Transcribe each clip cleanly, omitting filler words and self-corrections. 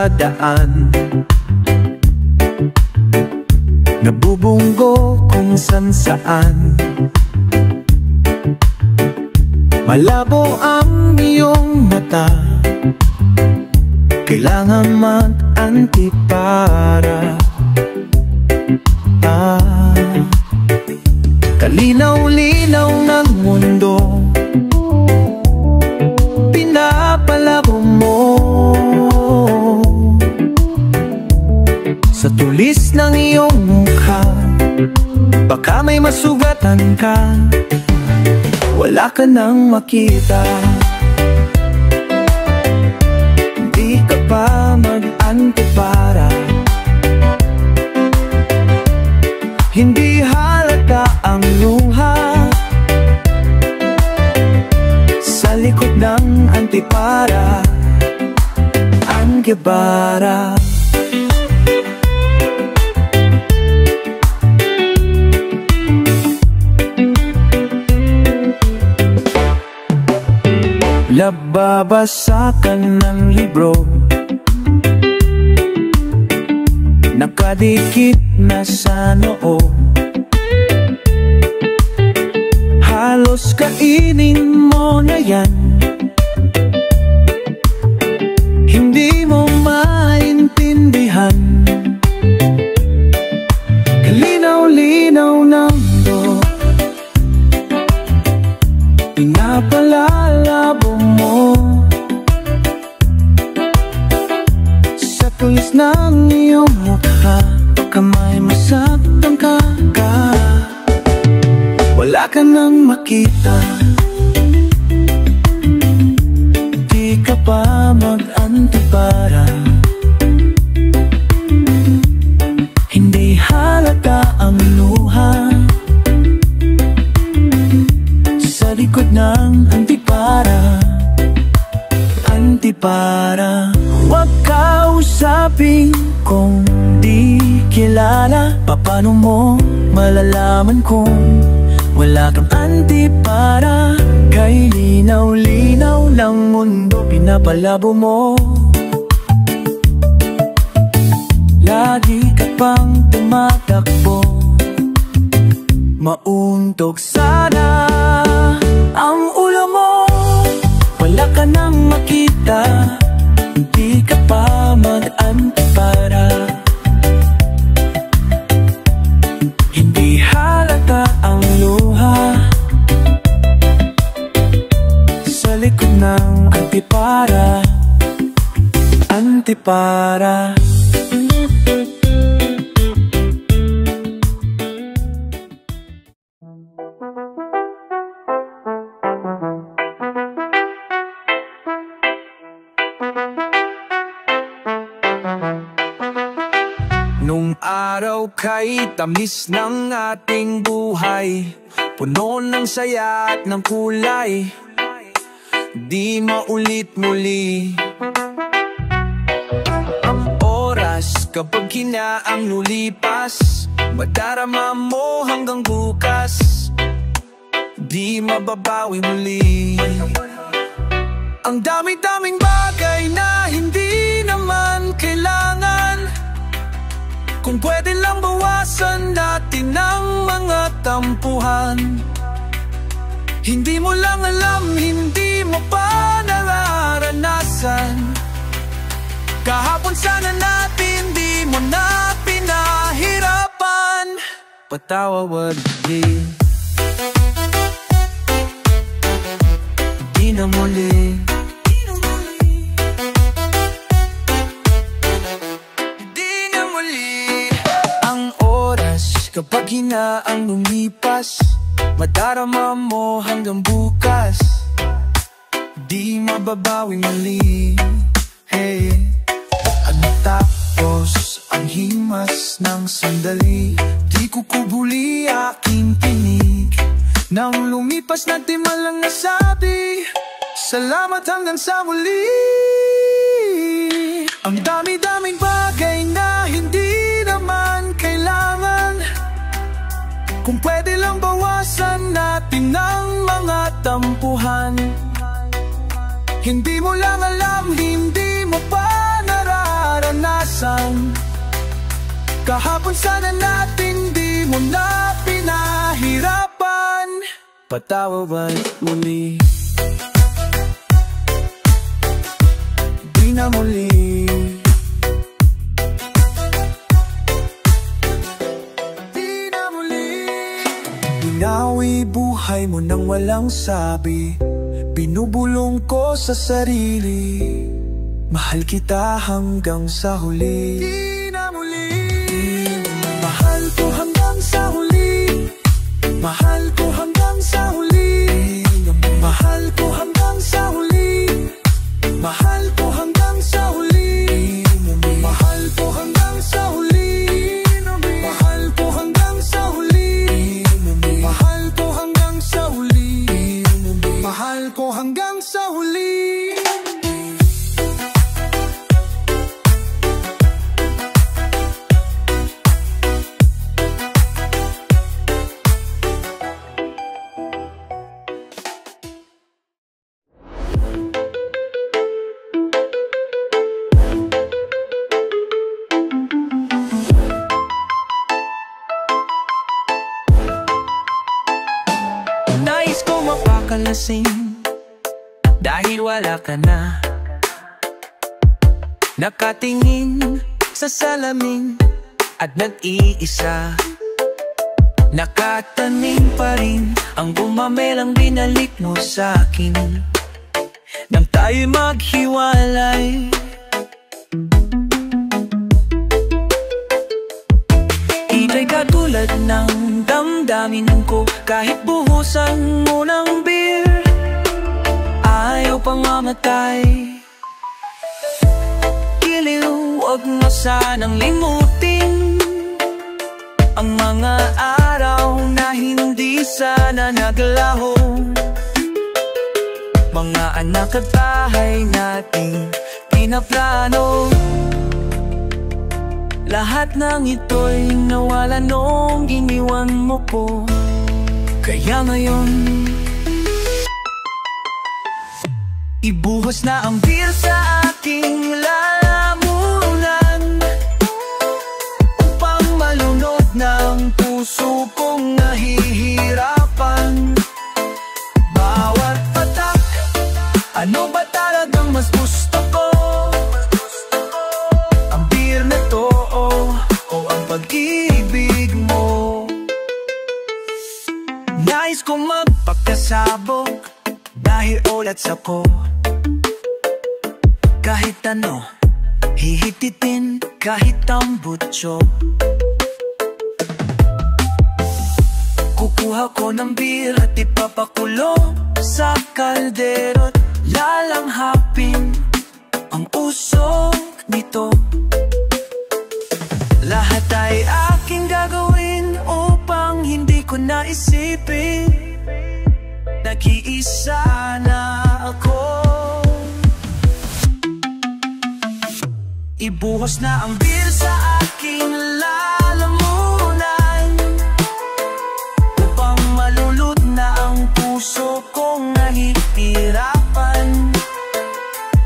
dadaan, nabubunggo kung san-saan. Malabo ang iyong mata, kailangan mag-antipara. Kalinaw-linaw ng mundo, pinapalabo mo. Sa tulis ng iyong mukha, baka may masugatan ka, wala ka nang makita. Di ka pa mag-antipara, hindi halata ang luha. Sa likod ng antipara, ang Guevara. Lababasa ka ng libro, nakadikit na sa noo, halos kainin mo na yan, hindi mo maintindihan. Kalinaw-linaw ng do, pinapalalabo mo. Sa tulis ng iyong mukha, baka may masaktan ka, wala ka nang makita. Di ka pa mag-antipara, hindi halata ang luha. Sa likod ng antipara, antipara. Huwag kausapin kung di kilala, paano mo malalaman kung wala kang antipara? Kay linaw-linaw ng mundo, pinapalabo mo. Lagi ka pang tumatakbo, mauntog sana ang ulo mo. Wala ka nang makita, hindi ka pa mag-antipara, hindi halata ang luha. Sa likod ng antipara, antipara. Nung araw kay tamis ng ating buhay, puno ng saya at ng kulay, di maulit muli. Ang oras kapag hinaang lulipas, madarama mo hanggang bukas, di mababawi muli. Ang dami-daming bagay na hindi naman kailangan, kung pwede lang bawasan natin ang mga tampuhan. Hindi mo lang alam, hindi mo pa nararanasan. Kahapon sana natin di mo na pinahirapan. Patawad di, di na muli. Kapag hinaang lumipas, madarama mo hanggang bukas, di mababawi muli. Hey, ano tapos ang himas ng sandali, di kukubuli aking tinig. Nang lumipas na di man lang nasabi, salamat hanggang sa muli. Ang dami-daming bagay na hindi naman kailangan, kung pwede lang bawasan natin ang mga tampuhan. Hindi mo lang alam, hindi mo pa nararanasan. Kahapon sana natin di mo na pinahirapan. Patawaran muli, di na muli. Di na muli. Binawi buhay mo nang walang sabi, binubulong ko sa sarili, mahal kita hanggang sa huli. Di na muli. Mahal ko hanggang sa huli, mahal ko hanggang sa huli, mahal ko hanggang sa huli, mahal ko hanggang sa huli, mahal ko hanggang sa huli, mahal ko hanggang sa huli, mahal ko hanggang sa huli, mahal ko hanggang sa huli. Nais ko mapakalasing dahil wala ka na. Nakatingin sa salamin at nag-iisa, nakatanim pa rin ang bumamelang binalik mo sa'kin nang tayo'y maghiwalay. Ika'y katulad ng damdamin ko, kahit buhusan mo ng beer, ayaw pang mamatay. Giliw, huwag mo sanang limutin ang mga araw na hindi sana naglaho. Mga anak at bahay nating pinaplano, lahat ng ito'y nawala nung iniwan mo ko. Kaya ngayon, ibuhos na ang beer sa aking lalamunan, upang malunod ng puso kong nahihirapan. Bawat patak, ano ba talagang mas gusto ko? Ang beer na to o ang pag-ibig mo? Nais kong magpagkasabog dahil ulat ako. Kahit ano, hihititin kahit ang butso. Kukuha ko ng beer at ipapakulo sa kaldero't lalanghapin ang usok nito. Lahat ay aking gagawin upang hindi ko naisipin nag-iisa na ako. Ibuhos na ang beer sa aking lalamunan, upang malulod na ang puso kong nahihirapan.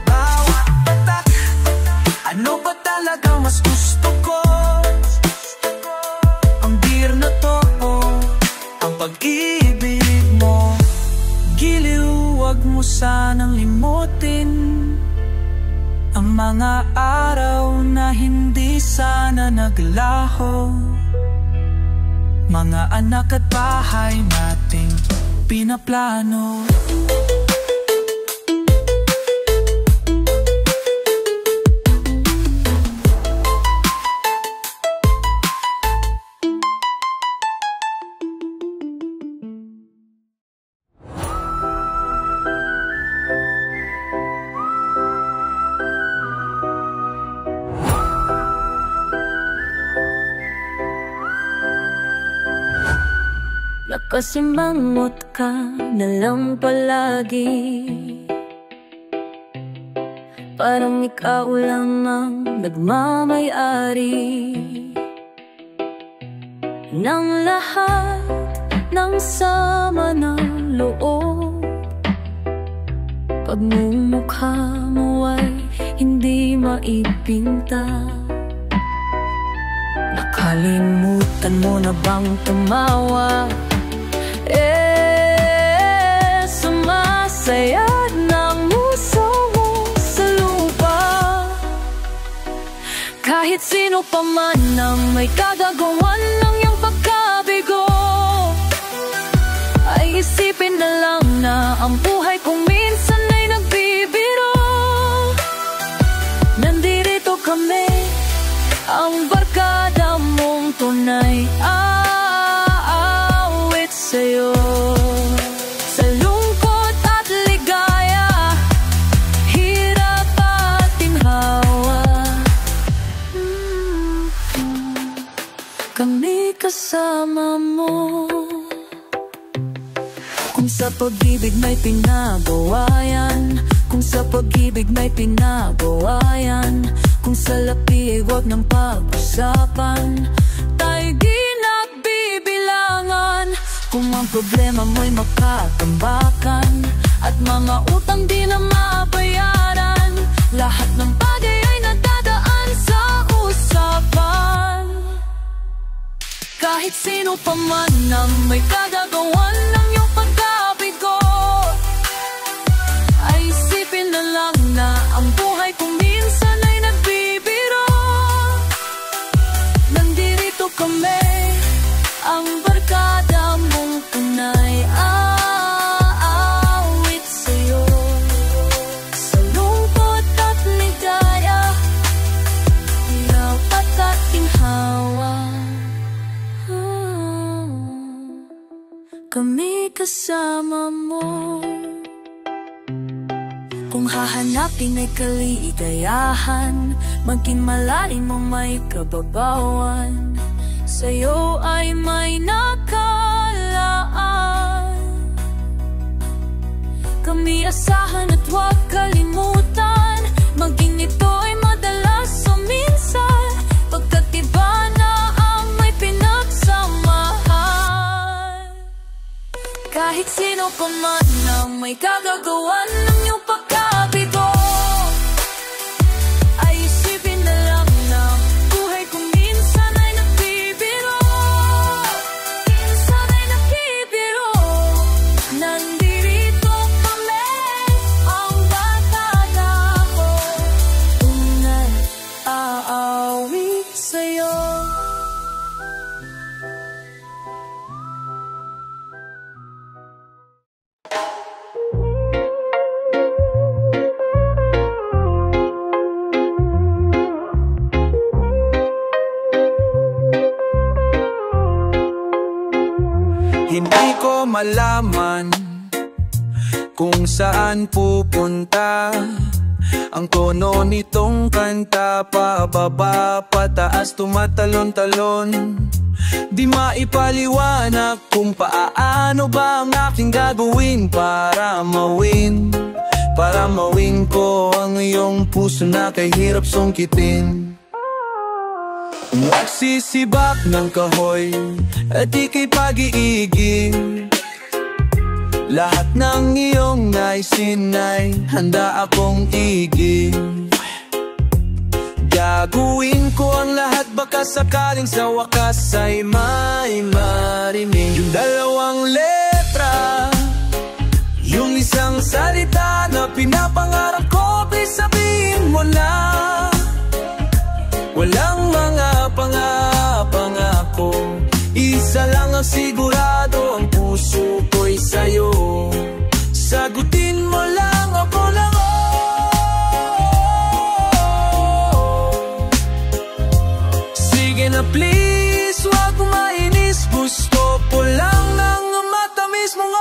Bawat patak, ano ba talagang mas gusto ko? Ang beer na to o ang pag-ibig mo? Giliw, huwag mo sanang limutin ang mga araw na hindi sana naglaho. Mga anak at bahay nating pinaplano. Nakasimangot ka na lang palagi, parang ikaw lang ang nagmamay-ari ng lahat ng sama ng loob. Pagmumukha mo ay hindi maipinta, Nakalimutan mo na bang tumawa? Sumasayad ng muso mo sa lupa. Kahit sino pa man ang may kagagawan ng iyong pagkabigo, ay isipin na lang na ang buhay kung minsan ay nagbibiro. Nandito kami, ang barkada mong tunay, aawit sa'yo. Sa lungkot at ligaya, hirap at ginhawa, kami kasama mo. Kung sa pag-ibig may pinagawa yan, kung sa pag-ibig may pinagawa yan, kung sa lapi ay huwag ng pag-usapan, tayo di nagbibilangan. Kung ang problema mo'y makatambakan, at mga utang di na mabayaran, lahat ng bagay ay nadadaan sa usapan. Kahit sino pa man ang may kagagawan ng iyong pagkabigo, ay isipin na lang na ang buhay kung minsan ay nagbibiro. Nandito kami, ang barkada mong tunay, aawit sa'yo. Sa lungkot at ligaya, dapat at ginhawa, kami kasama mo. Kung hahanapin ay kaligayahan, maging malalim mo may kababawan, sa'yo ay may nakalaan. Kami asahan at huwag kalimutan, maging ito ay madalas o minsan, pagkat iba na ang may pinagsamahan. Kahit sino pa man ang may kagagawan ng iyong pagkabigo, ay isipin na lang na buhay kung minsan ay nagbibiro. Minsan ay nagbibiro. Nandito kami, ang barkada ko, tunay, aawit sa'yo. Hindi ko malaman kung saan pupunta ang tono nitong kanta, pababa, pataas, tumatalon-talon. Di maipaliwanag kung paano ba ang aking gagawin para mawin ko ang iyong puso na kay hirap sungkitin. Nagsisibak ng kahoy at ika'y pag-iigib, lahat ng iyong naisin ay handa akong igib. Gagawin ko ang lahat, baka sakaling sa wakas ay may marinig yung dalawang letra, yung isang salita na pinapangarap ko. Please sabihin mo na walang mga pangako, isa lang ang sigurado, ang puso ko'y sa'yo. Sagutin mo lang, ako lang, sige na please, wag mainis, gusto ko lang ng matamis mong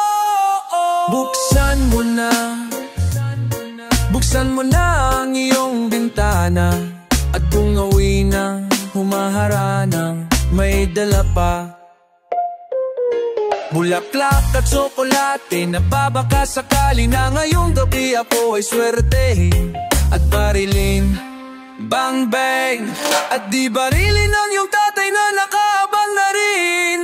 Buksan mo na ang iyong bintana, at kung awi ng humaharana, may dala pa bulaklak at tsokolate na babaka sakali na ngayong gabi ako ay swertehin at barilin. Bang bang, at di barilin ang iyong tatay na nakaabang na rin.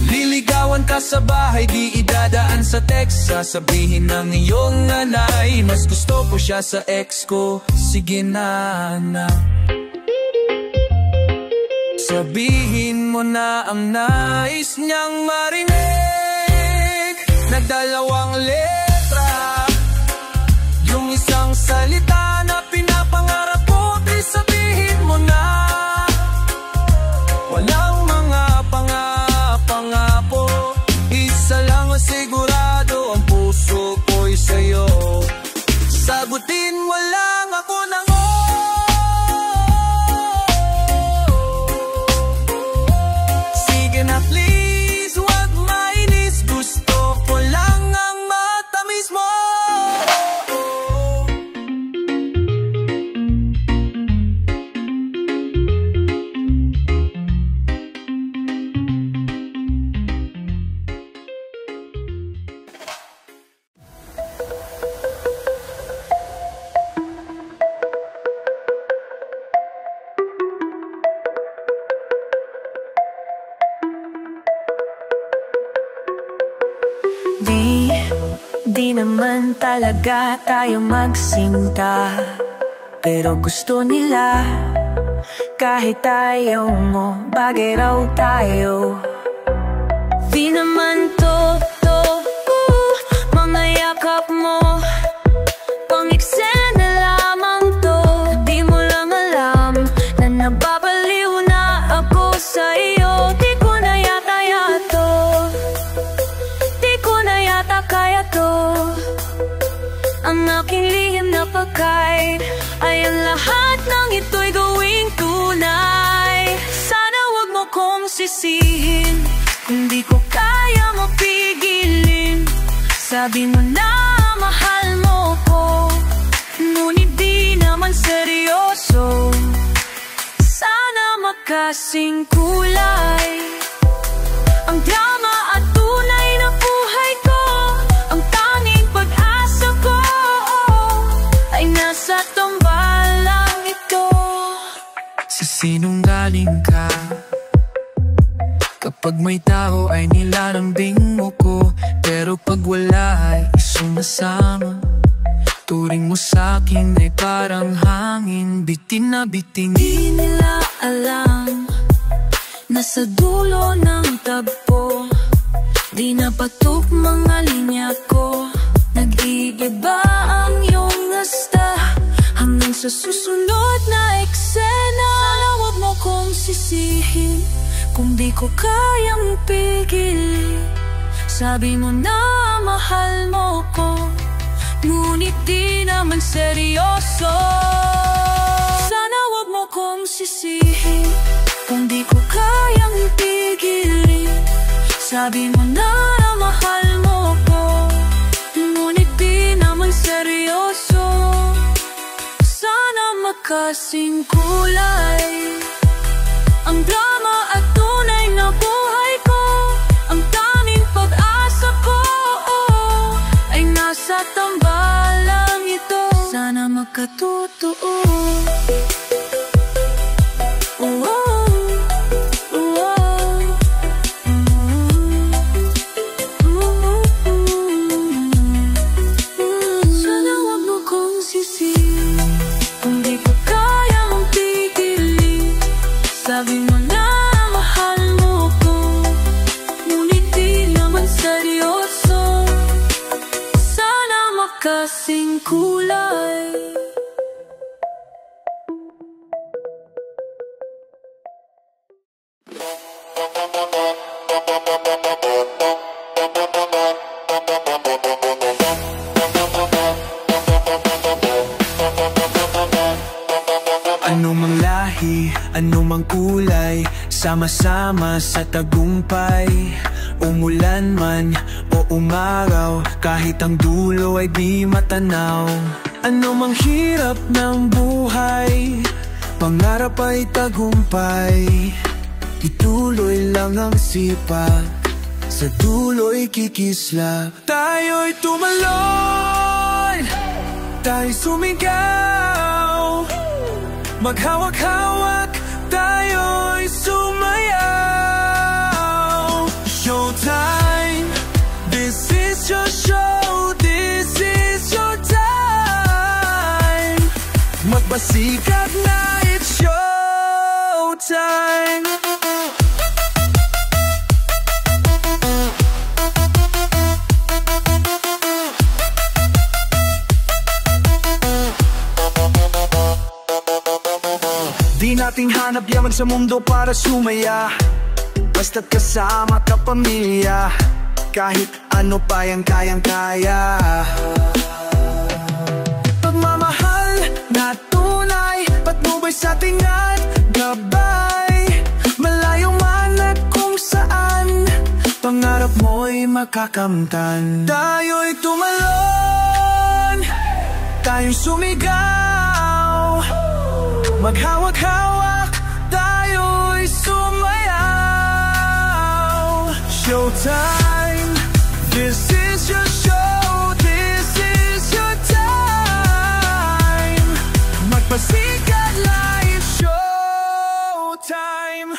Liligawan ka sa bahay, di idadaan sa text, sasabihin ng iyong nanay, mas gusto ko siya sa ex ko. Sige na, anak, sabihin ko na ang nais niyang marinig na dalawang letra. Yung isang salita na pinapangarap ko, di sabihin mo na. Walang mga pangako, isa lang ang sigurado, ang puso ko'y sa'yo. Sagutin mo lang ako ng sige na please, wag mainis. Gusto ko lang ang matamis mo. Di naman talaga tayo magsinta, pero gusto nila kahit ayaw mo, bagay raw tayo. Di naman mga yakap mo, pang-eksena lamang to. Di mo lang alam na nababaliw na ako sa iyo. Di ko na yata kaya to. Ang aking lihim na pagkay ay ang lahat ng ito'y gawing tunay. Sana wag mo kong sisihin kung di ko kaya mapigilin. Sabi mo na mahal mo ko, ngunit di naman seryoso. Sana magkasing kulay ang drama at tunay na buhay ko. Ang tanging pag-asa ko ay nasa tambalang ito. Sa sinong galing ka? Kapag may tao ay nilalambing mo ko, pero pag wala ay sumasama. Turing mo sa'kin ay parang hangin, bitin na bitin. Di nila alam na sa dulo ng tagpo, di napatok mga linya ko. Nag-iiba ang iyong asta hanggang sa susunod na eksena. Sana wag mo kong sisihin kung di ko kayang pigilin. Sabi mo na mahal mo ko, ngunit di naman seryoso. Sana wag mo kong sisihin kung di ko kayang pigilin. Sabi mo na mahal mo ko, ngunit di naman seryoso. Sana magkasing kulay ang drama at tunay na buhay ko. Ang tanging pag-asa ko ay nasa tambalang ito. Sana magkatotoo. Sana wag mo kong sisihin kung di ko kayang pigilin. Sabi mo na mahal mo ko, ngunit di naman seryoso. Sana magkasing kulay. Ano mang lahi, ano mang kulay, sama-sama sa tagumpay. Umulan man o umaraw, kahit ang dulo ay di matanaw. Ano mang hirap ng buhay, pangarap ay tagumpay. Ituloy lang ang sipag, sa dulo'y kikislap. Tayo'y tumalon, tayo'y sumigaw, maghawak-hawak, tayo'y sumayaw. Showtime, this is your show, this is your time. Magbasikap na, it's showtime. hanap yaman sa mundo para sumaya. Basta't kasama ka pamilya, kahit ano pa yang kayang-kaya. Pagmamahal na tunay, patnubay sa tingat gabay. Malayo man at kung saan, pangarap mo'y makakamtan. Tayo'y tumalon, tayo'y sumigaw, maghawak-hawak, tayo'y sumayaw. Showtime, this is your show, this is your time. Magpasikat live, showtime.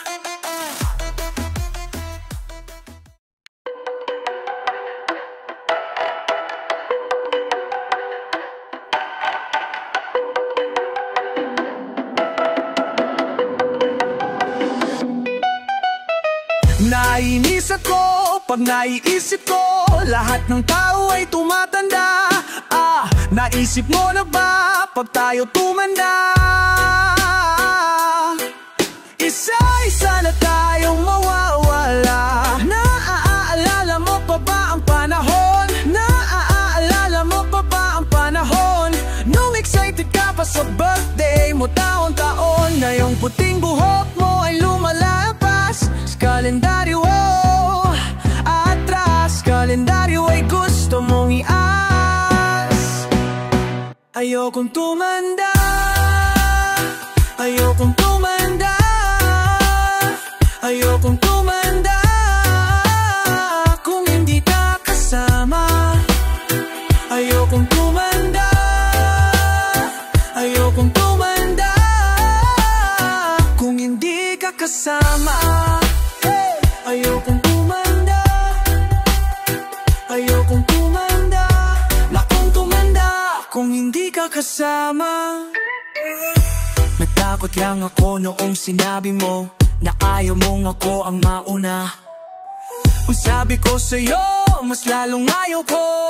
Naiinis ako pag naiisip ko, lahat ng tao ay tumatanda. Naisip mo na ba pag tayo tumanda? Isa-isa na tayong mawawala. Naaalala mo pa ba ang panahon? Naaalala mo pa ba ang panahon? Nung excited ka pa sa birthday mo taon-taon, na yung puting buhok mo ay lumalabas sa kalendaryo. Atras, kalendaryo ay gusto mong ias. Ayokong tumanda, ayokong tumanda, ayokong tumanda kung hindi ka kasama. Ayokong tumanda, ayokong tumanda kung hindi ka kasama. Ayokong tumanda, ayokong tumanda, nakong tumanda kung hindi ka kasama. Natakot lang ako noong sinabi mo na ayaw mong ako ang mauna. Kung sabi ko sa'yo, mas lalong ayaw ko.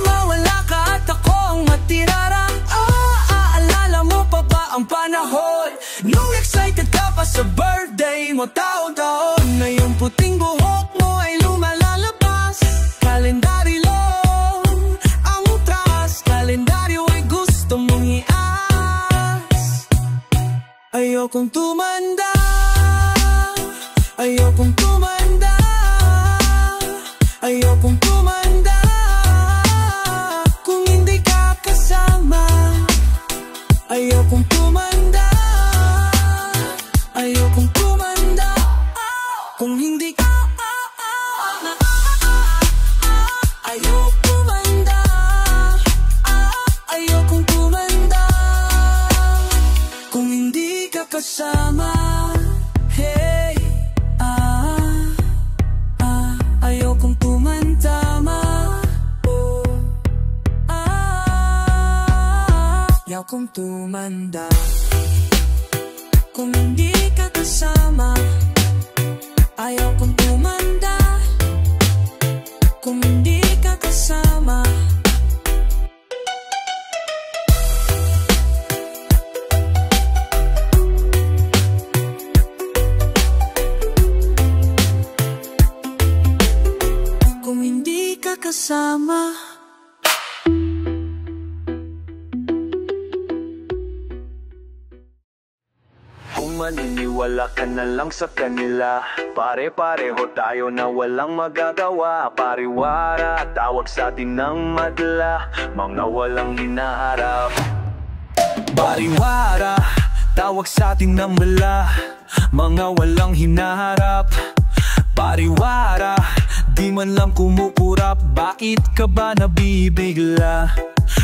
Mawala ka at ako ang matirarang. Aalala mo pa ba ang panahon nung excited ka pa sa birthday mo taon-taon, na yung puting buhok mo ay lumalalabas? Kalendaryo ang utras, kalendaryo ay gusto mong ias. Ayokong tumanda, ayokong tumanda, ayokong tumanda kung hindi ka kasama. Ayokong tumanda, ayokong tumanda kung hindi ka. Ayokong tumanda, ayokong tumanda kung hindi ka kasama. Hey, ayokong tumanda, ayokong tumanda kung hindi ka kasama. Ayokong tumanda kung hindi ka kasama. Kung hindi ka kasama. Maniniwala ka na lang sa kanila, pare-pareho tayo na walang magagawa. Pariwara, tawag sa atin ng madla, mga walang hinaharap. Pariwara, tawag sa atin ng madla, mga walang hinaharap. Pariwara, di man lang kumukurap, bakit ka ba nabibigla?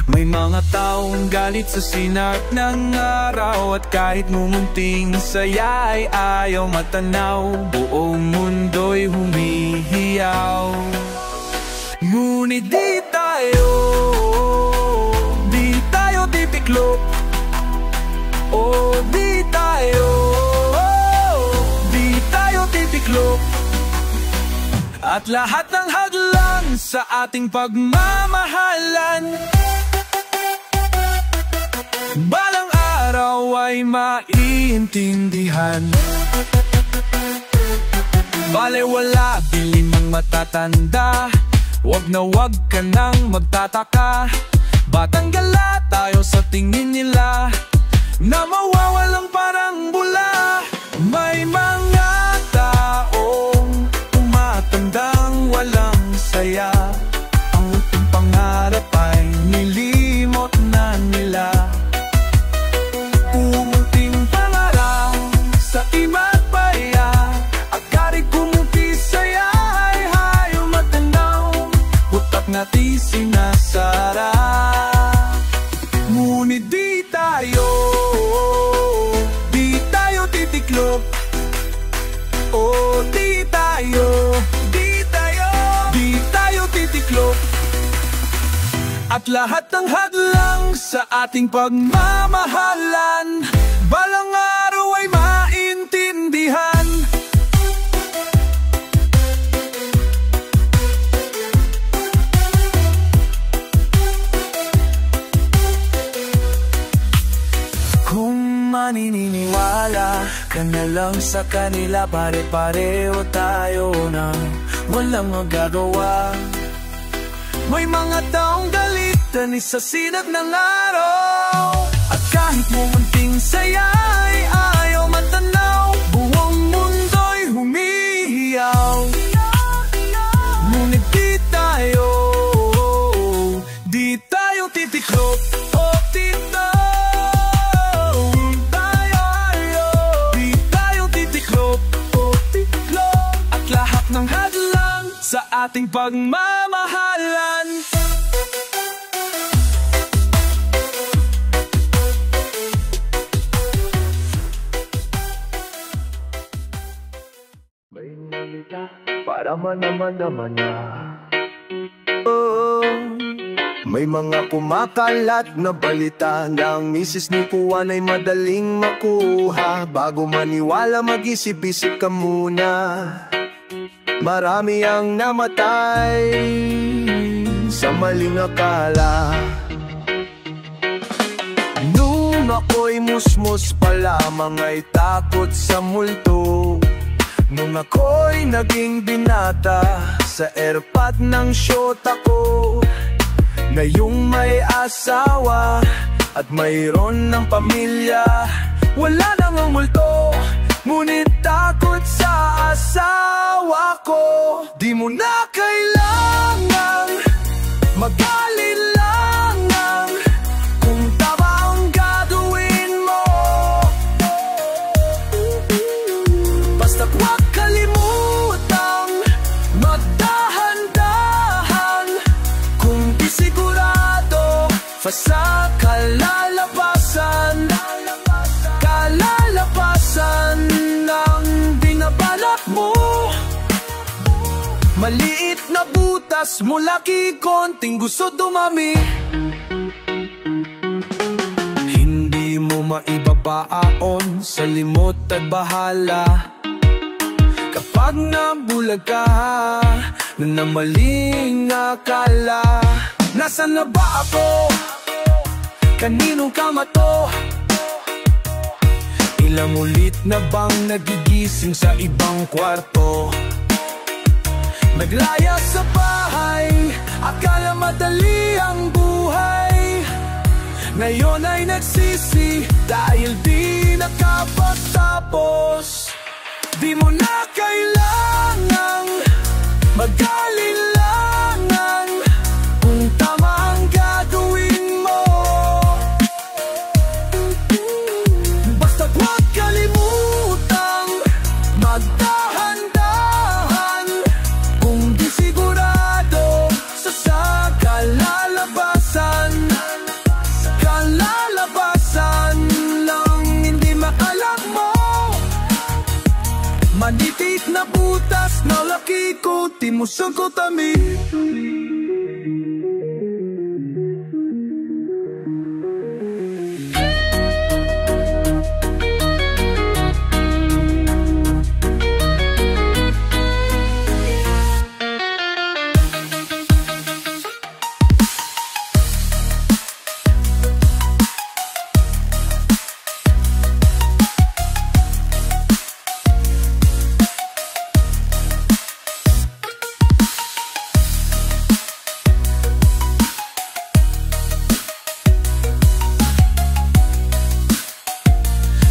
May mga taong galit sa sinart ng araw, at kahit mumunting saya ay ayaw matanaw. Buong mundo'y humihiyaw. Ngunit di tayo titiklop. Oh, di tayo titiklop. At lahat ng hadlang sa ating pagmamahalan, balang ay maiintindihan. Balewala, bilin ng matatanda, wag na wag ka nang magtataka. Batang gala tayo sa tingin nila, na mawawalang parang bula. May mga taong tumatandang walang saya, ang munting pangarap ay nilimot na nila. Pumunting pangarap sa iba't baya, agari kumupisaya ay hayo matanaw, utak natin sinasara. Ngunit di tayo titiklop. Oh, di tayo titiklop. At lahat ng hadlang sa ating pagmamahalan, balang araw ay maintindihan. Maniniwala ka na lang sa kanila, pare-pareho tayo na walang magagawa. May mga taong galitan sa sinag ng araw, at kahit munting saya ay ayaw matanaw. Buong mundo'y humihiyaw, ngunit di tayo titiklop. Oh, ng hadlang sa ating pagmamahalan. May nalita para manaman niya. Oh, may mga kumakalat na balita na ang misis ni Puan ay madaling makuha. Bago maniwala, mag-isip-isip ka muna. Marami ang namatay sa maling akala. Nung ako'y musmus pa lamang ay takot sa multo. Nung ako'y naging binata sa airpot ng syota ko, ngayong may asawa at mayroon ng pamilya, wala nang ang multo, ngunit takot sa asawa ko. Di mo na kailangang mag-alilangan kung tama ang gagawin mo. Basta't huwag kalimutang magdahan-dahan, kung di sigurado sa kalalabasan ng binabalak mo. Maliit na butas mo, laki konting gusto dumami. Hindi mo maibabaon sa limot at bahala kapag nabulag ka na namaling akala. Nasaan na ba ako? Kaninong kamato? Ilang ulit na bang nagigising sa ibang kwarto? Naglaya sa bahay, akala madali ang buhay. Ngayon ay nagsisi dahil di nakapagtapos. Di mo na kailangang mag-alilangan kung tama ang gagawin mo. Basta't huwag kalimutang magdahan-dahan kung di sigurado sa kalalabasan lang hindi makalakmo. Manitit na butas na laki ko, timusong ko tami.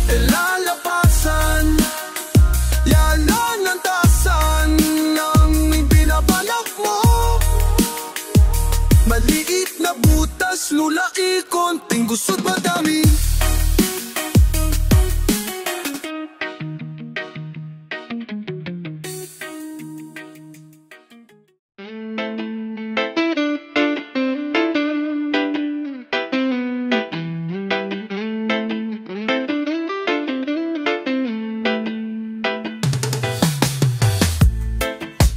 lalapasan. Yalan ang tasan ng binabalak mo. Maliit na butas, lulaki, konting gusot madami.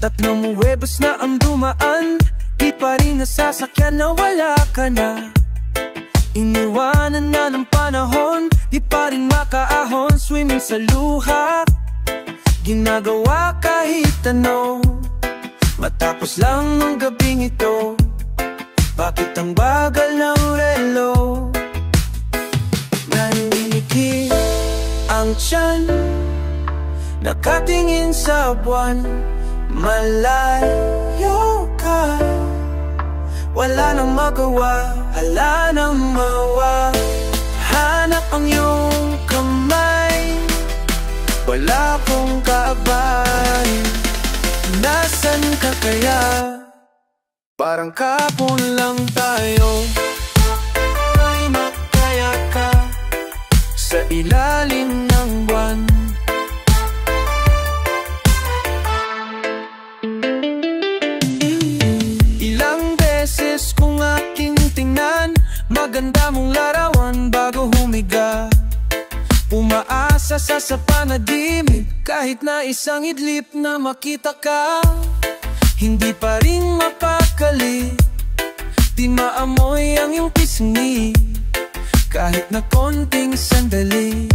Tatlong huwebes na ang dumaan, di pa rin nasasakyan na wala ka na. Iniwanan na ng panahon, di pa rin makaahon. Swimming sa luha, ginagawa kahit ano. Matapos lang ng gabing ito, bakit ang bagal ng relo? Nanginginig ang tiyan, nakatingin sa buwan. Malayo ka, wala nang magawa, hala nang mawa. Hanap ang iyong kamay, wala kong kaabay. Nasaan ka kaya? Parang kapon lang tayo. Ay makaya ka sa ilalim ng buwan. Kung aking tingnan, maganda mong larawan bago humiga. Umaasa sa panaginip, kahit na isang idlip na makita ka. Hindi pa rin mapakali, di maamoy ang iyong pisngi, kahit na konting sandali.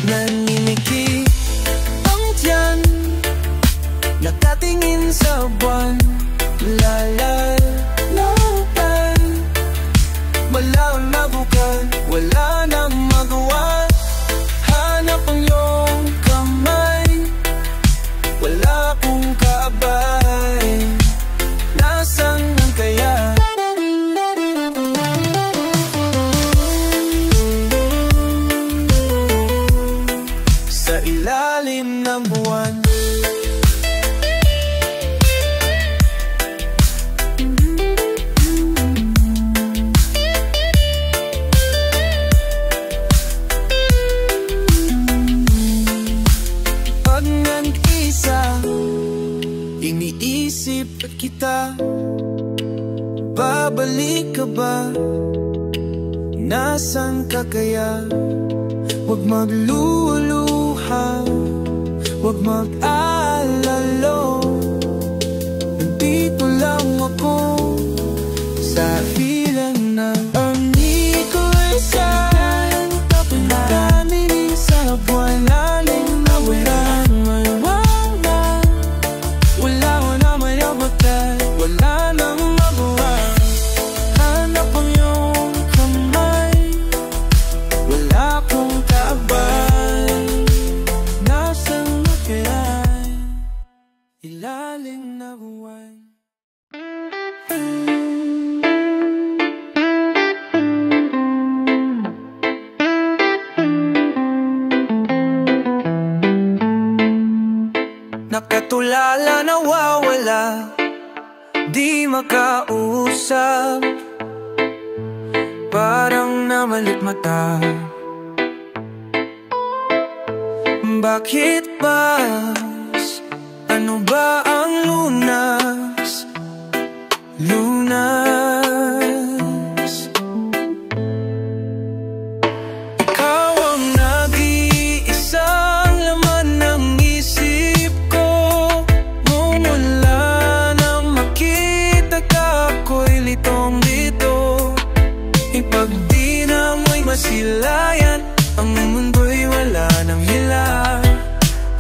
Naniniki ang tiyan, nakatingin sa buwan. Lalalapan, wala ang nabukan, wala nang magawa. Hanap ang iyong kamay, wala kong kaabay. Nasaan ang kaya? Sa ilalim ng buwan. Iniisip kita, babalik ka ba? Nasaan ka kaya? Huwag magluluha, huwag mag-alalo. Nandito lang ako sa fila na hindi ko saan kapinaminin sa buwan. Lalim na wiran, may wala nang magawa. Hanap ang iyong kamay, wala kong kaabay. Nasaan na kaya? Ilalim na buwan. Nakatulala, nawawala, di makausap, parang namalikmata. Bakit ba? Ano ba ang lunas? Lunas. Ikaw ang nag-iisang laman ng isip ko. Mumula nang makita ka, ako'y litong-lito. Ipag di na mo'y masilayan, ang mundo'y wala nang hila,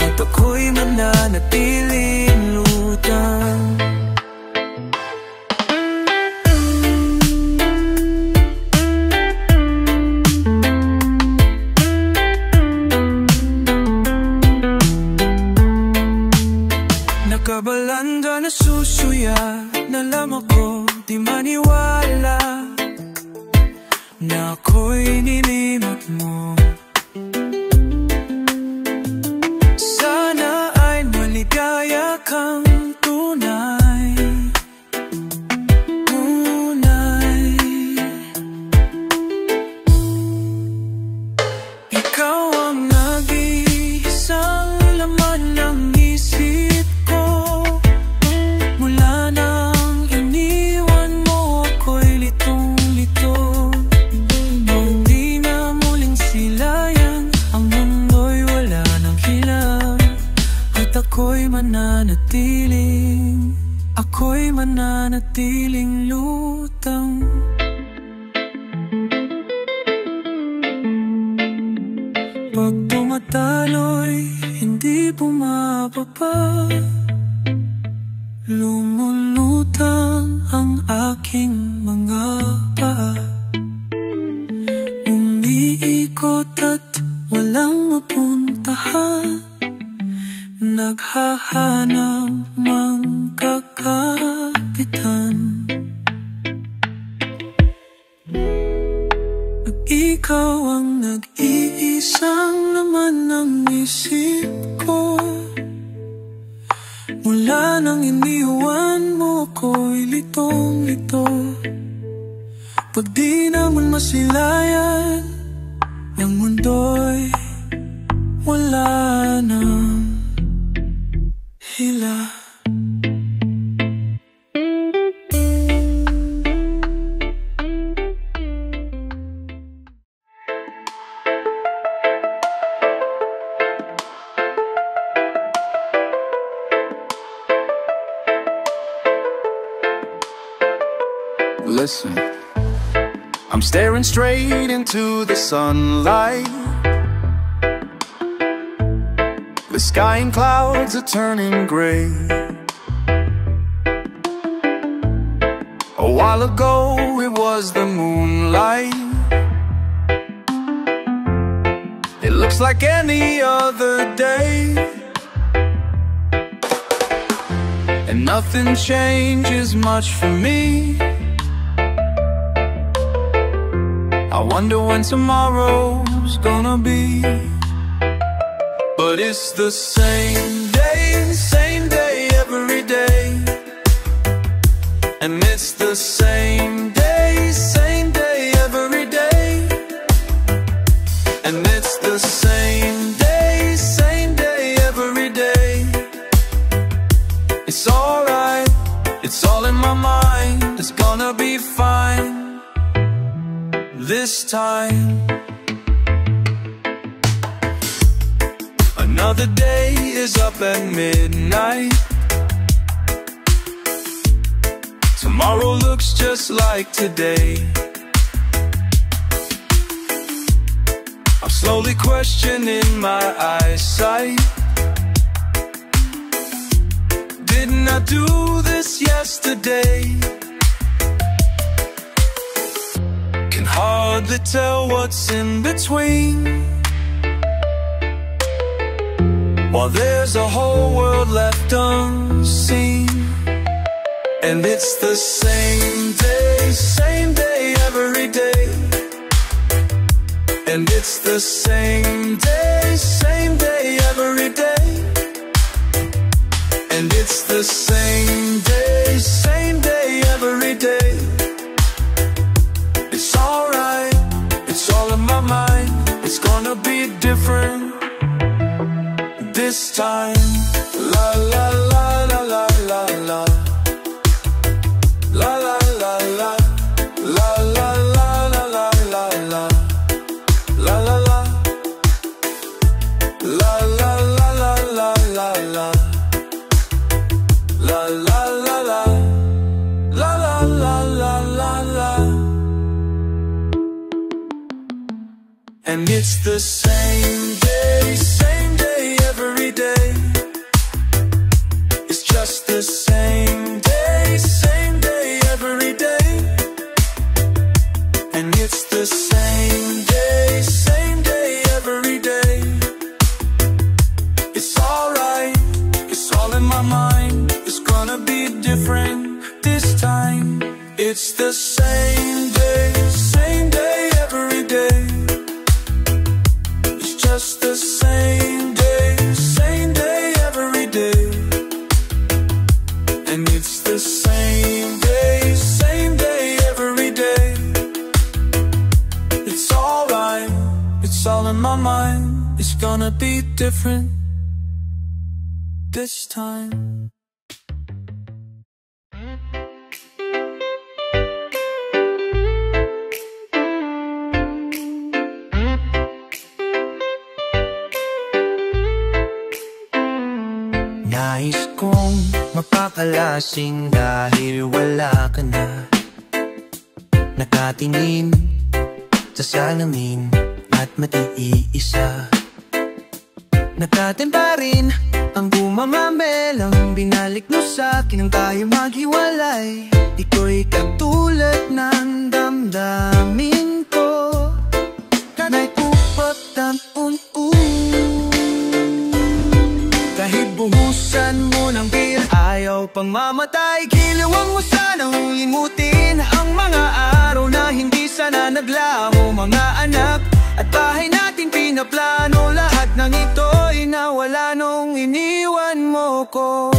at ako'y mananatiling lutang. Nakabalanda na susuya, nalam ako di maniwala na ako'y nilimot mo. Ikaw ang nag-iisang laman ng isip ko. Mula nang iniwan mo ako'y litong-lito. Hindi na muling silayan, ang mundo'y wala nang hilang. At ako'y mananatiling lutang. Pag tumataloy, hindi bumababa. Lumulutang ang aking mga paa. Umiikot at walang mapuntahan. Naghahanap ng kakapitan. Ikaw ang nag-iisang laman ng isip ko. Mula nang iniwan mo ako'y litong-lito. Pag di naman masilayan, ang mundo'y wala nang hila. Listen, I'm staring straight into the sunlight. The sky and clouds are turning gray. A while ago it was the moonlight. It looks like any other day, and nothing changes much for me. I wonder when tomorrow's gonna be. But it's the same day every day. And it's the same day every day. And it's the same day every day. It's alright, it's all in my mind. It's gonna be fine this time. Another day is up at midnight. Tomorrow looks just like today. I'm slowly questioning my eyesight. Didn't I do this yesterday? Can hardly tell what's in between, while there's a whole world left unseen. And it's the same day every day. And it's the same day every day. And it's the same day every day. It's alright, it's all in my mind. It's gonna be different this time. La la la la la la la. La la la la. La la la la la la la. La la la. La la la la la la la. La la la la. La la la la la la. And it's the same day every day. It's just the same day every day. And it's the same day every day. It's alright, it's all in my mind. It's gonna be different this time. It's the same day every day. It's just the same day every day. And it's it's all in my mind. It's gonna be different this time. Nais kong mapakalasing dahil wala ka na. Nakatingin sa salamin at matiiisa. Nakatimba rin ang bumangamelang binalik mo sa'kin nang tayo maghiwalay. Iko'y katulad ng damdamin ko, kanay upat ang kahit buhusan mo ng beer, ayaw pang mamatay. Kilawang mo sanang limutin ang mga araw na hindi sana naglaho, mga anak at bahay natin pinaplano. Lahat ng ito'y nawala nung iniwan mo ko.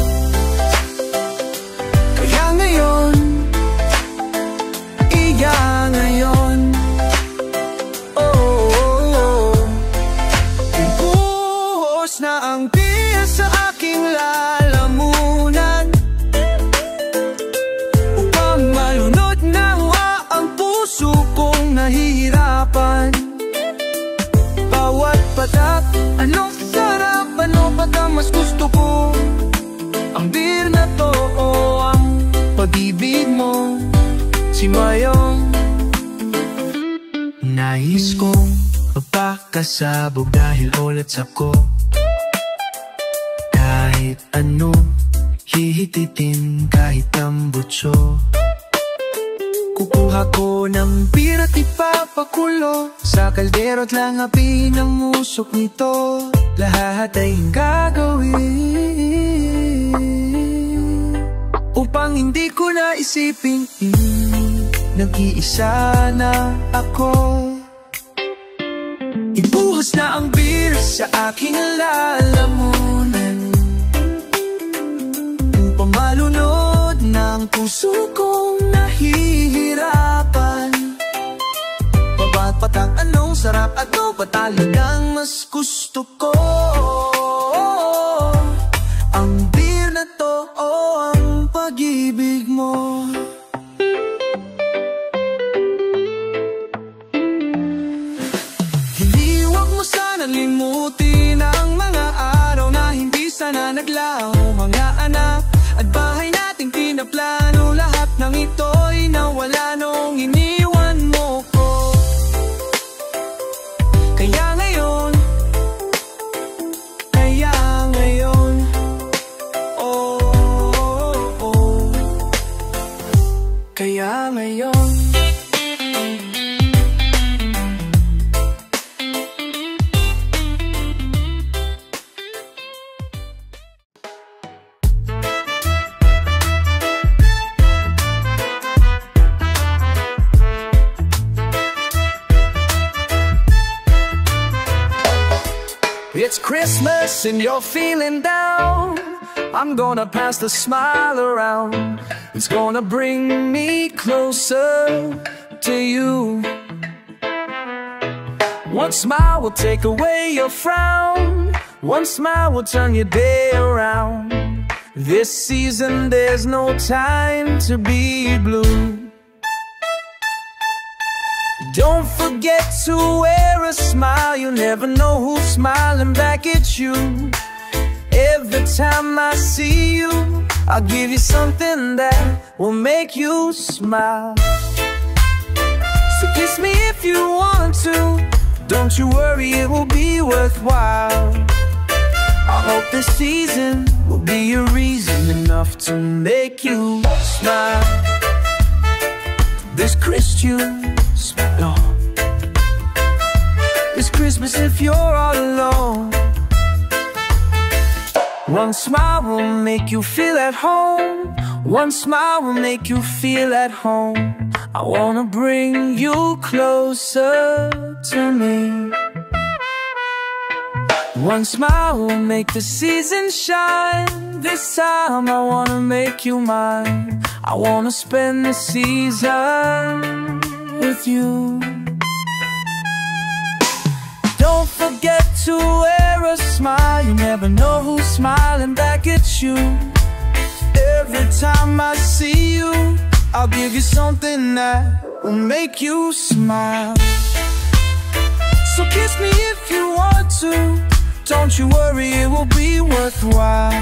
Kaya ngayon, ngayon, ibuhos na ang beer sa aking lalamunan, upang malunod na ang puso kong nahihirapan. Bawat patak, anong sarap, ano ba ang mas gusto ko? Ang beer na to o ang pag-ibig mo, si Mayong. Nais kong magpakasabog dahil ulit ako. Kahit ano, hihititin kahit ang butso. Kukuha ko ng beer at ipapakulo sa kaldero at langapin ang usok nito. Lahat ay gagawin upang hindi ko na isipin nag-iisa na ako. Ibuhos na ang beer sa aking lalamunan, upang malunod ng puso kong nahihirapan. Baba't patang, anong sarap, ano ba talagang mas gusto ko? Ang beer na to o ang pag-ibig mo. Limutin ang mga araw na hindi sana naglaho, mga anak at bahay nating pinaplano. Lahat ng ito'y nawala nung iniwan mo ko. Kaya ngayon, kaya ngayon. It's Christmas and you're feeling down, I'm gonna pass the smile around. It's gonna bring me closer to you. One smile will take away your frown, one smile will turn your day around. This season there's no time to be blue. Don't forget to wear a smile, you never know who's smiling back at you. Every time I see you, I'll give you something that will make you smile. So kiss me if you want to, don't you worry, it will be worthwhile. I hope this season will be a reason enough to make you smile. This Christmas, no. This Christmas if you're all alone, one smile will make you feel at home, one smile will make you feel at home. I wanna bring you closer to me. One smile will make the season shine. This time I wanna make you mine. I wanna spend the season with you. forget to wear a smile. You never know who's smiling back at you. Every time I see you, I'll give you something that will make you smile. So kiss me if you want to. Don't you worry, it will be worthwhile.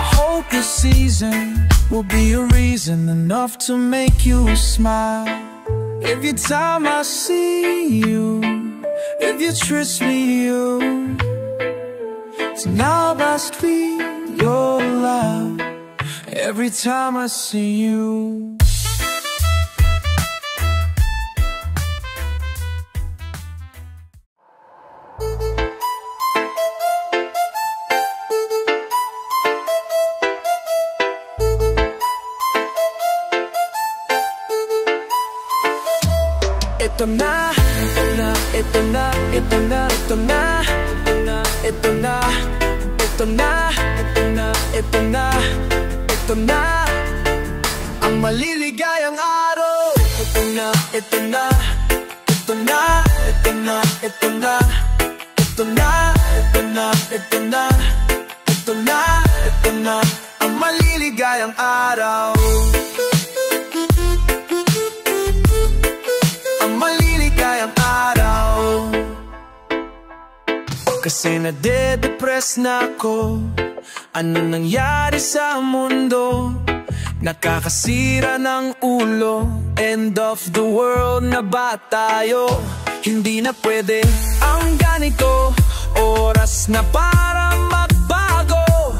I hope this season will be a reason enough to make you smile. Every time I see you, if you trust me, you now must be your love. Every time I see you. Ito na, ito na, ito na, ito na, ito na, ito na, ito na, ito na, ito na, ito na, ang maliligayang araw. Ito na, ito na, ito na, ito na, ito na, ito na, ito na, ito na, ito na, ito na, ang maliligayang araw. Kasi nade-depress na ako. Ano nangyari sa mundo? Nakakasira ng ulo. End of the world na ba tayo? Hindi na pwede ang ganito. Oras na para magbago.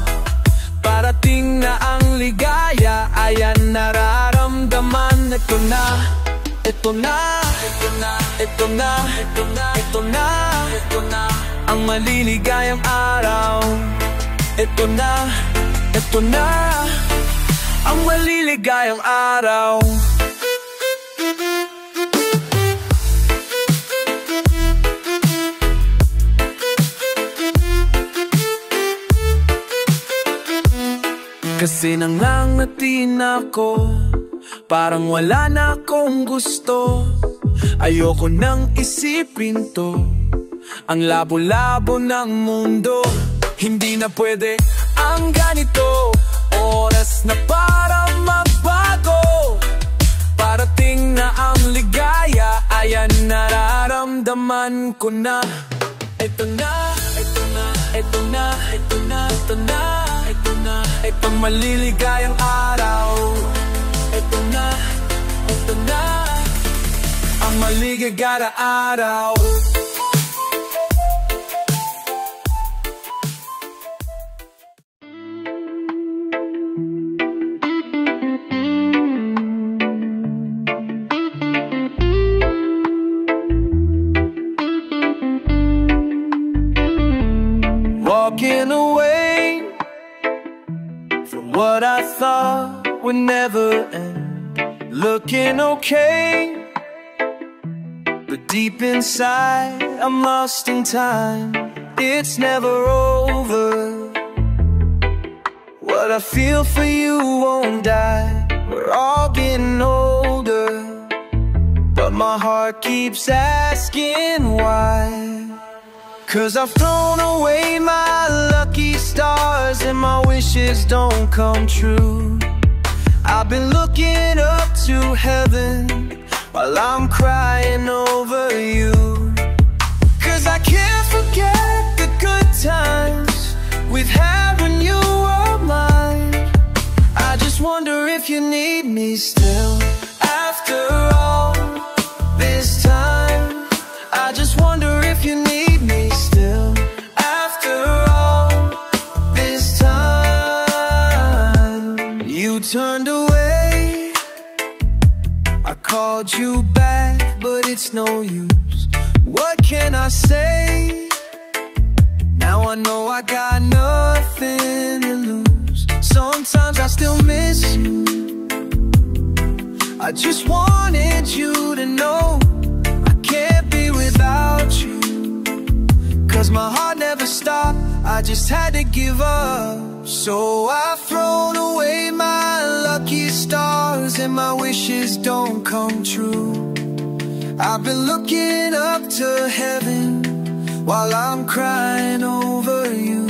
Parating na ang ligaya. Ayan nararamdaman. Ito na, ito na, ito na, ito na, ito na, ito na, ito na, ang maliligayang araw. Ito na, ito na, ang maliligayang araw. Kasi nangangatin ako, parang wala na akong gusto. Ayoko nang isipin to, ang labo-labo ng mundo. Hindi na pwede ang ganito. Oras na para magbago. Parating na ang ligaya. Ayan nararamdaman ko na. Ito na, ito na, ito na, ito na, ito na, ito na, itong maliligayang araw. Ito na, ito na, ang maligayang araw. Walking away from what I thought would never end. Looking okay, but deep inside I'm lost in time. It's never over. What I feel for you won't die. We're all getting older, but my heart keeps asking why. 'Cause I've thrown away my lucky stars and my wishes don't come true. I've been looking up to heaven while I'm crying over you. 'Cause I can't forget the good times we've had when you were mine. I just wonder if you need me still after all this time. I just wonder if you need me still after all this time. You turned away, I called you back, but it's no use. What can I say? Now I know I got nothing to lose. Sometimes I still miss you. I just wanted you to know I can't be without you. 'Cause my heart never stopped, I just had to give up. So I've thrown away my lucky stars and my wishes don't come true. I've been looking up to heaven while I'm crying over you.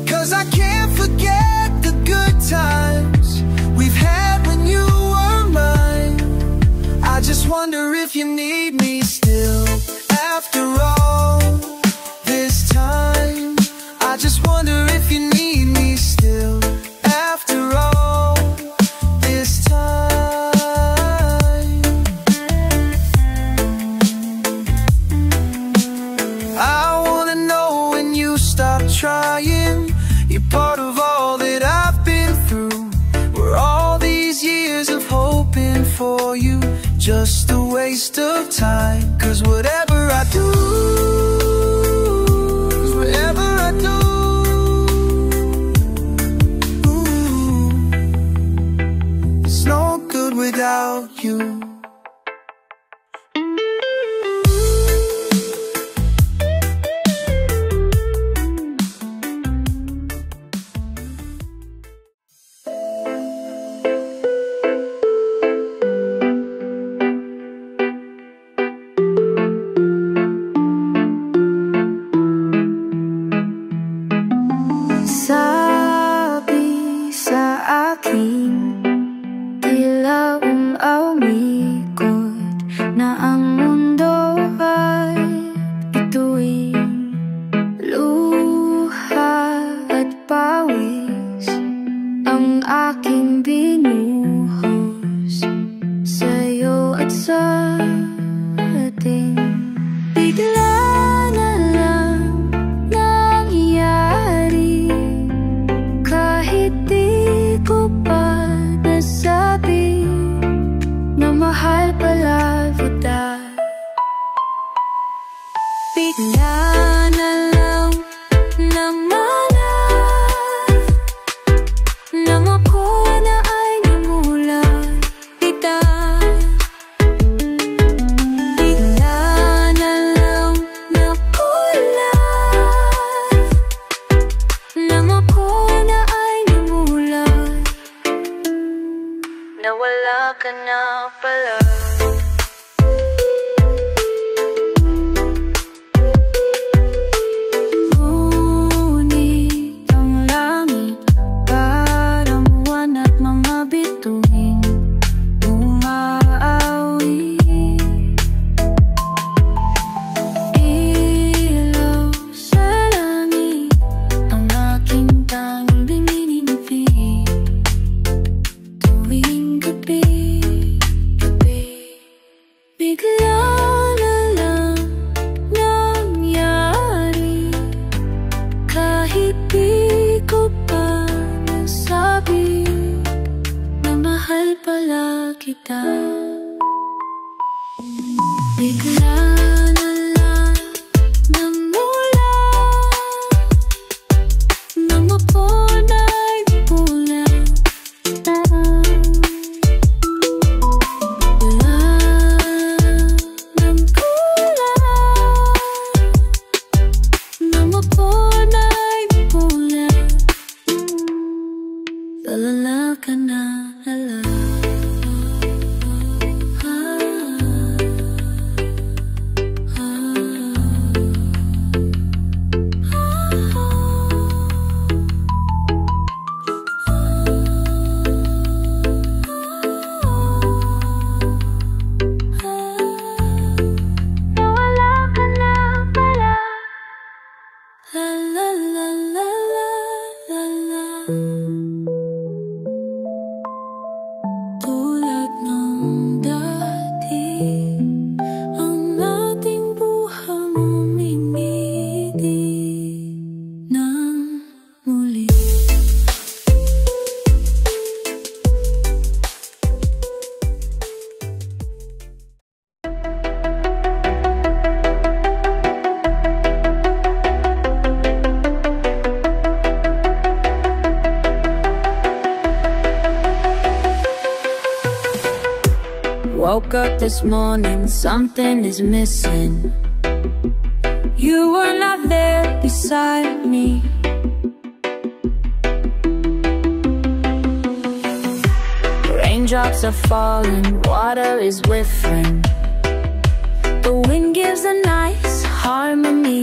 'Cause I can't forget the good times we've had when you were mine. I just wonder if you need me still after all this time. I just wonder if you need me still after all this time. I wanna know when you stop trying. You're part of all that I've been through. Were all these years of hoping for you just a waste of time? 'Cause whatever I do, it's no good without you. Sabi sa akin, tila umikot na ang mundo ay bituin. Luha at pawis ang aking binuhos sa'yo at sa atin. Bigla na lang nangyari, kahit di ko pa nasabi na mahal pala kita. Bigla na lang namanap nang ako na ay namulat kita. Bigla na lang nakulat nang ako na ay namulat na wala ka na pala. Ngunit ang langit, parang buwan at mga bituin umaawi. Ilaw sa langit ang aking tanging binininipig tuwing gabi. Bigla na lang nangyari, kahit di ko pa nasabi na mahal pala kita. Bigla na lang namulat nang ako na ay namulat. Lalala ka na, lala. Nawala ka na pala. La la la la la la la. Tulad ng dati, ang ating buhang umimiti ng muli. Woke up this morning, something is missing. You were not there beside me. Raindrops are falling, water is whiffering. The wind gives a nice harmony.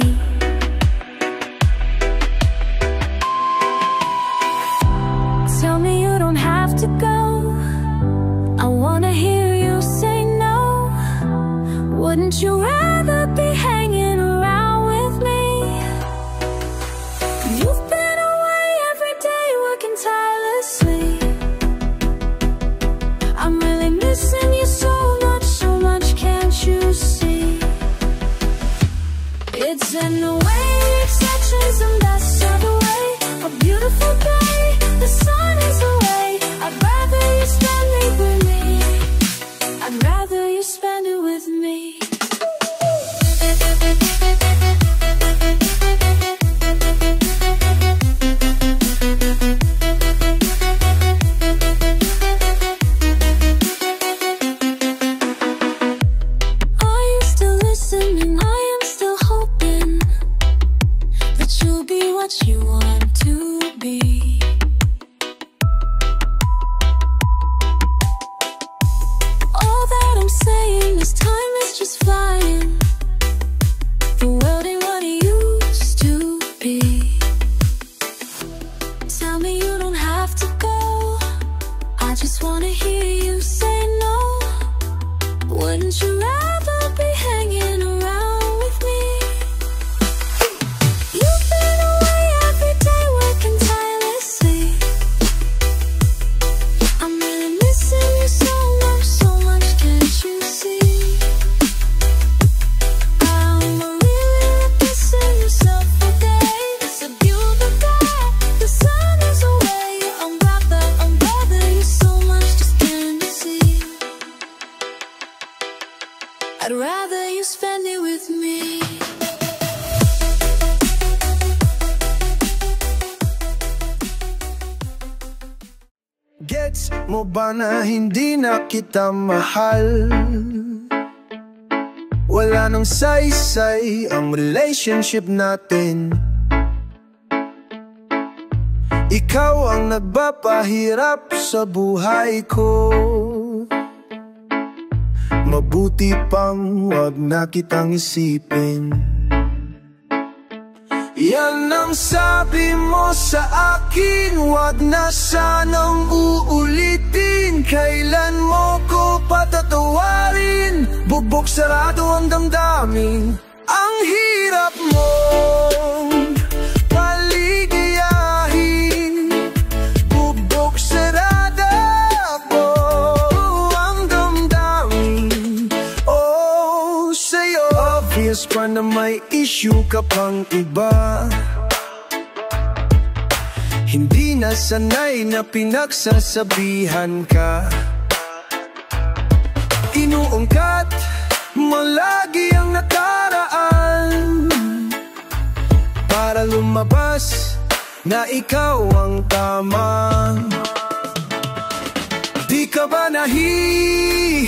rather be hanging around with me? You've been away every day working tirelessly. I'm really missing you so much, can't you see? It's in the way, exceptions, and that's the way. A beautiful day, the sun is away. I'd rather you spend it with me. I'd rather you spend it with me. Are you still listening? I am still hoping that you'll be what you want to be. All that I'm saying is time is just flying. The world ain't what it used to be. Tell me you don't have to go. I just wanna hear you say no. Wouldn't you rather be hanging around with me? You've been away every day working tirelessly. I'm really missing you so much, can't you see? I'm really missing yourself today. It's a beautiful day, the sun is away. I'm rather you so much, just can't you see? I'd rather you spend it with me. Gets mo ba na hindi na kita mahal? Wala nang saysay ang relationship natin. Ikaw ang nagpapahirap sa buhay ko. Mabuti pang wag na kitang isipin. Yan ang sabi mo sa akin, wag na sanang uulitin. Kailan mo ko patatawarin? Bubog sarado ang damdamin. Ang hirap mong paligayahin. Bubog sarado ang damdamin. Oh, sa'yo obvious pa na may issue ka pang iba. Hindi na sanay na pinagsasabihan ka. Inuungkat mo lagi ang nakaraan para lumabas na ikaw ang tama. Di ka ba nahihirapan?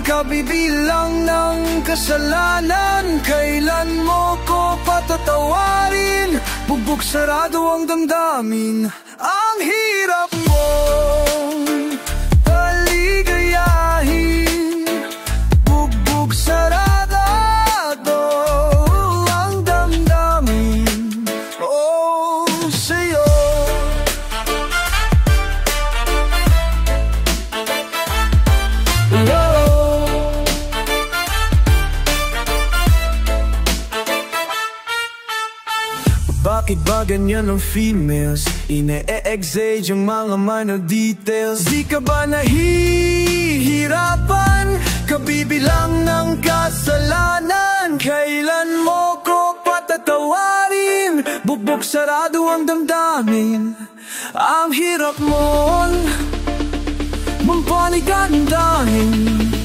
Kabibilang ng kasalanan. Kailan mo ko patatawarin? Bubog sarado ang damdamin. Ang hirap mong paligayahin. Bubog sarado ang damdamin. Oh, sa'yo. Bakit ba ganyan ang females? Ine-exage yung mga minor details. Di ka ba nahihirapan? Kabibilang ng kasalanan. Kailan mo ko patatawarin? Bubog sarado ang damdamin. Ang hirap mo mampaligandahin.